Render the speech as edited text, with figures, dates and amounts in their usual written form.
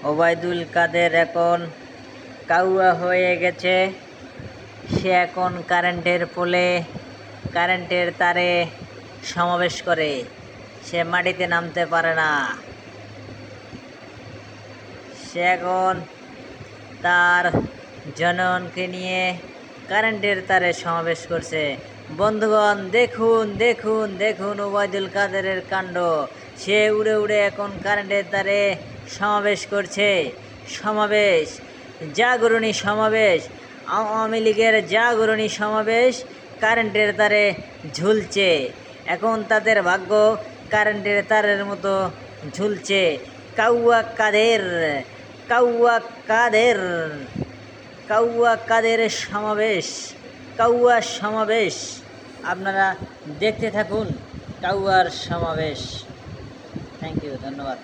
ওবায়দুল কাদের এখন কাউয়া হয়ে গেছে। সে এখন কারেন্টের পোলে, কারেন্টের তারে সমাবেশ করে। সে মাটিতে নামতে পারে না। সে এখন তার জনগণকে নিয়ে কারেন্টের তারে সমাবেশ করছে। বন্ধুগণ, দেখুন দেখুন দেখুন ওবায়দুল কাদেরের কাণ্ড। সে উড়ে উড়ে এখন কারেন্টের তারে সমাবেশ করছে। সমাবেশ, জাগরণী সমাবেশ, আওয়ামী লীগের জাগরণী সমাবেশ কারেন্টের তারে ঝুলছে। এখন তাদের ভাগ্য কারেন্টের তারের মতো ঝুলছে। কাউয়া কাদের, কাউয়া কাদের, কাউয়া কাদের সমাবেশ, কাউয়া সমাবেশ। আপনারা দেখতে থাকুন কাউয়ার সমাবেশ। থ্যাংক ইউ, ধন্যবাদ।